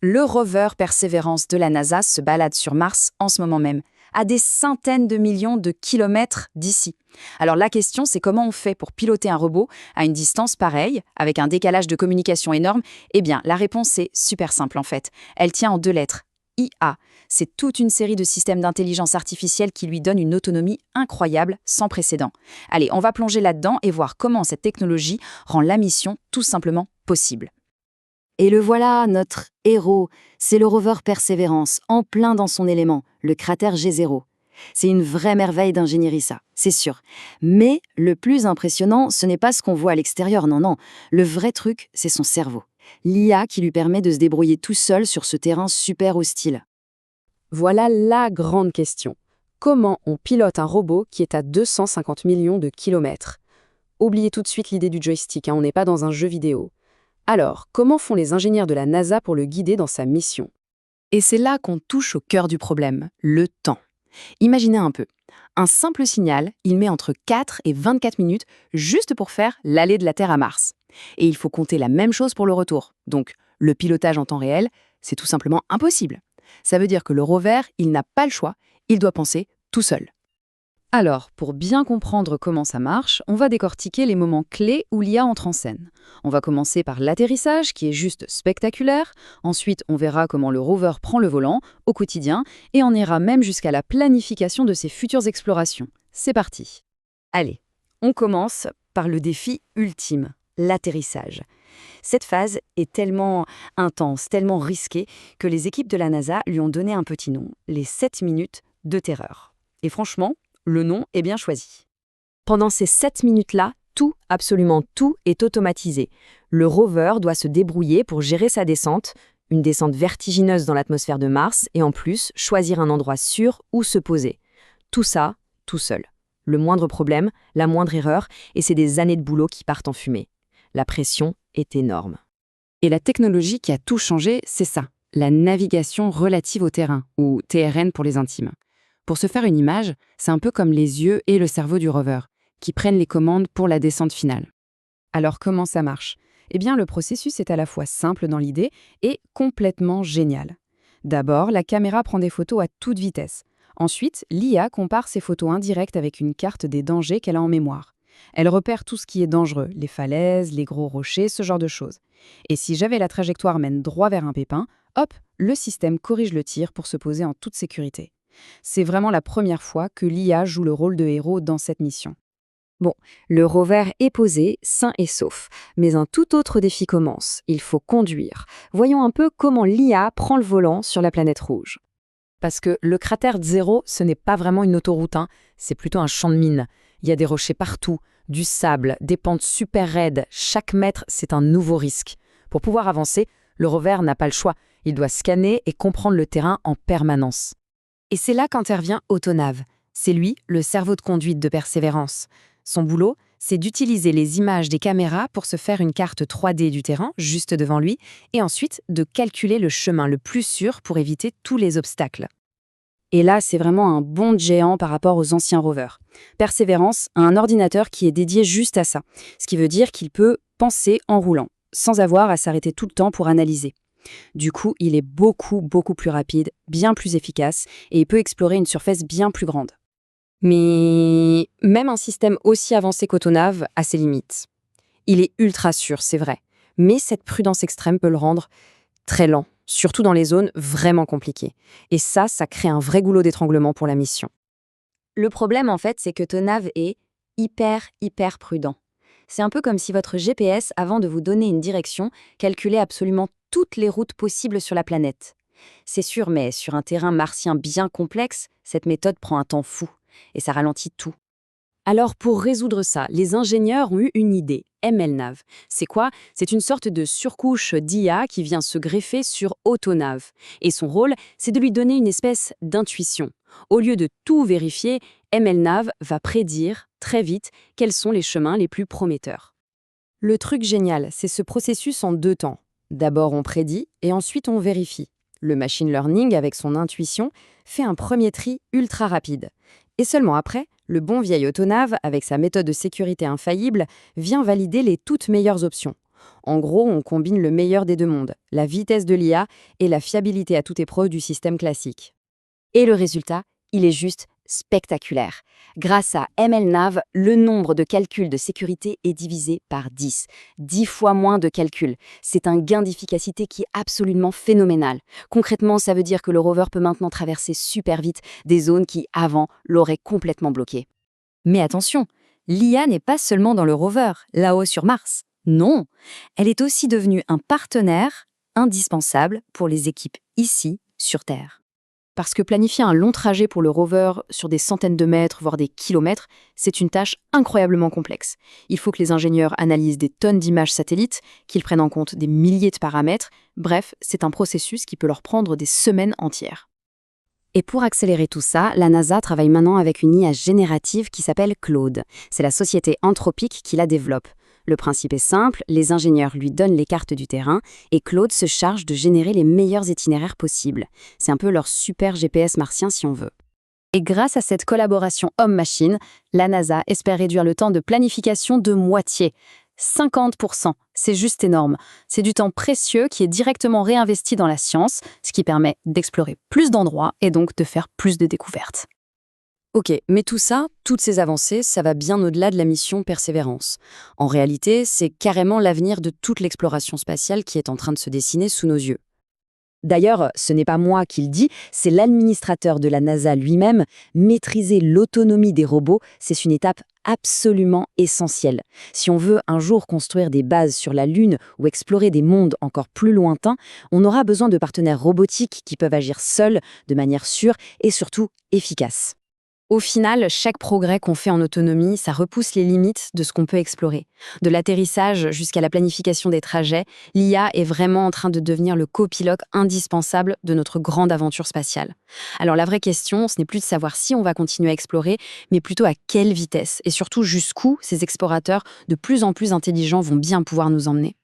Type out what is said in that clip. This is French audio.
Le rover Perseverance de la NASA se balade sur Mars en ce moment même, à des centaines de millions de kilomètres d'ici. Alors la question, c'est comment on fait pour piloter un robot à une distance pareille, avec un décalage de communication énorme? Eh bien, la réponse est super simple en fait. Elle tient en 2 lettres. IA. C'est toute une série de systèmes d'intelligence artificielle qui lui donnent une autonomie incroyable, sans précédent. Allez, on va plonger là-dedans et voir comment cette technologie rend la mission tout simplement possible. Et le voilà, notre héros. C'est le rover Perseverance, en plein dans son élément, le cratère G0. C'est une vraie merveille d'ingénierie, ça, c'est sûr. Mais le plus impressionnant, ce n'est pas ce qu'on voit à l'extérieur, non, non. Le vrai truc, c'est son cerveau. L'IA qui lui permet de se débrouiller tout seul sur ce terrain super hostile. Voilà la grande question. Comment on pilote un robot qui est à 250 millions de kilomètres? Oubliez tout de suite l'idée du joystick, on n'est pas dans un jeu vidéo. Alors, comment font les ingénieurs de la NASA pour le guider dans sa mission? Et c'est là qu'on touche au cœur du problème, le temps. Imaginez un peu. Un simple signal, il met entre 4 et 24 minutes juste pour faire l'aller de la Terre à Mars. Et il faut compter la même chose pour le retour. Donc, le pilotage en temps réel, c'est tout simplement impossible. Ça veut dire que le rover, il n'a pas le choix, il doit penser tout seul. Alors, pour bien comprendre comment ça marche, on va décortiquer les moments clés où l'IA entre en scène. On va commencer par l'atterrissage, qui est juste spectaculaire. Ensuite, on verra comment le rover prend le volant au quotidien, et on ira même jusqu'à la planification de ses futures explorations. C'est parti. Allez, on commence par le défi ultime, l'atterrissage. Cette phase est tellement intense, tellement risquée, que les équipes de la NASA lui ont donné un petit nom, les 7 minutes de terreur. Et franchement, le nom est bien choisi. Pendant ces 7 minutes-là, tout, absolument tout, est automatisé. Le rover doit se débrouiller pour gérer sa descente, une descente vertigineuse dans l'atmosphère de Mars, et en plus, choisir un endroit sûr où se poser. Tout ça, tout seul. Le moindre problème, la moindre erreur, et c'est des années de boulot qui partent en fumée. La pression est énorme. Et la technologie qui a tout changé, c'est ça, la navigation relative au terrain, ou TRN pour les intimes. Pour se faire une image, c'est un peu comme les yeux et le cerveau du rover, qui prennent les commandes pour la descente finale. Alors comment ça marche? Eh bien, le processus est à la fois simple dans l'idée et complètement génial. D'abord, la caméra prend des photos à toute vitesse. Ensuite, l'IA compare ces photos indirectes avec une carte des dangers qu'elle a en mémoire. Elle repère tout ce qui est dangereux, les falaises, les gros rochers, ce genre de choses. Et si jamais la trajectoire mène droit vers un pépin, hop, le système corrige le tir pour se poser en toute sécurité. C'est vraiment la première fois que l'IA joue le rôle de héros dans cette mission. Bon, le rover est posé, sain et sauf. Mais un tout autre défi commence. Il faut conduire. Voyons un peu comment l'IA prend le volant sur la planète rouge. Parce que le cratère Zéro, ce n'est pas vraiment une autoroute, c'est plutôt un champ de mines. Il y a des rochers partout, du sable, des pentes super raides. Chaque mètre, c'est un nouveau risque. Pour pouvoir avancer, le rover n'a pas le choix. Il doit scanner et comprendre le terrain en permanence. Et c'est là qu'intervient Autonav. C'est lui, le cerveau de conduite de Persévérance. Son boulot, c'est d'utiliser les images des caméras pour se faire une carte 3D du terrain juste devant lui et ensuite de calculer le chemin le plus sûr pour éviter tous les obstacles. Et là, c'est vraiment un bond de géant par rapport aux anciens rovers. Persévérance a un ordinateur qui est dédié juste à ça, ce qui veut dire qu'il peut penser en roulant, sans avoir à s'arrêter tout le temps pour analyser. Du coup, il est beaucoup plus rapide, bien plus efficace, et il peut explorer une surface bien plus grande. Mais même un système aussi avancé qu'Autonav a ses limites. Il est ultra sûr, c'est vrai, mais cette prudence extrême peut le rendre très lent, surtout dans les zones vraiment compliquées. Et ça crée un vrai goulot d'étranglement pour la mission. Le problème, en fait, c'est que Autonav est hyper prudent. C'est un peu comme si votre GPS, avant de vous donner une direction, calculait absolument toutes les routes possibles sur la planète. C'est sûr, mais sur un terrain martien bien complexe, cette méthode prend un temps fou, et ça ralentit tout. Alors pour résoudre ça, les ingénieurs ont eu une idée, MLNav. C'est quoi? C'est une sorte de surcouche d'IA qui vient se greffer sur Autonav. Et son rôle, c'est de lui donner une espèce d'intuition. Au lieu de tout vérifier, MLNav va prédire très vite quels sont les chemins les plus prometteurs. Le truc génial, c'est ce processus en 2 temps. D'abord on prédit et ensuite on vérifie. Le machine learning, avec son intuition, fait un premier tri ultra rapide. Et seulement après, le bon vieil Autonav, avec sa méthode de sécurité infaillible, vient valider les toutes meilleures options. En gros, on combine le meilleur des deux mondes, la vitesse de l'IA et la fiabilité à toute épreuve du système classique. Et le résultat, il est juste spectaculaire. Grâce à MLNav, le nombre de calculs de sécurité est divisé par 10. 10 fois moins de calculs. C'est un gain d'efficacité qui est absolument phénoménal. Concrètement, ça veut dire que le rover peut maintenant traverser super vite des zones qui, avant, l'auraient complètement bloqué. Mais attention, l'IA n'est pas seulement dans le rover, là-haut sur Mars. Non, elle est aussi devenue un partenaire indispensable pour les équipes ici, sur Terre. Parce que planifier un long trajet pour le rover sur des centaines de mètres, voire des kilomètres, c'est une tâche incroyablement complexe. Il faut que les ingénieurs analysent des tonnes d'images satellites, qu'ils prennent en compte des milliers de paramètres. Bref, c'est un processus qui peut leur prendre des semaines entières. Et pour accélérer tout ça, la NASA travaille maintenant avec une IA générative qui s'appelle Claude. C'est la société Anthropic qui la développe. Le principe est simple, les ingénieurs lui donnent les cartes du terrain et Claude se charge de générer les meilleurs itinéraires possibles. C'est un peu leur super GPS martien si on veut. Et grâce à cette collaboration homme-machine, la NASA espère réduire le temps de planification de moitié. 50%, c'est juste énorme. C'est du temps précieux qui est directement réinvesti dans la science, ce qui permet d'explorer plus d'endroits et donc de faire plus de découvertes. Ok, mais tout ça, toutes ces avancées, ça va bien au-delà de la mission Persévérance. En réalité, c'est carrément l'avenir de toute l'exploration spatiale qui est en train de se dessiner sous nos yeux. D'ailleurs, ce n'est pas moi qui le dis, c'est l'administrateur de la NASA lui-même. Maîtriser l'autonomie des robots, c'est une étape absolument essentielle. Si on veut un jour construire des bases sur la Lune ou explorer des mondes encore plus lointains, on aura besoin de partenaires robotiques qui peuvent agir seuls, de manière sûre et surtout efficace. Au final, chaque progrès qu'on fait en autonomie, ça repousse les limites de ce qu'on peut explorer. De l'atterrissage jusqu'à la planification des trajets, l'IA est vraiment en train de devenir le copilote indispensable de notre grande aventure spatiale. Alors la vraie question, ce n'est plus de savoir si on va continuer à explorer, mais plutôt à quelle vitesse et surtout jusqu'où ces explorateurs de plus en plus intelligents vont bien pouvoir nous emmener.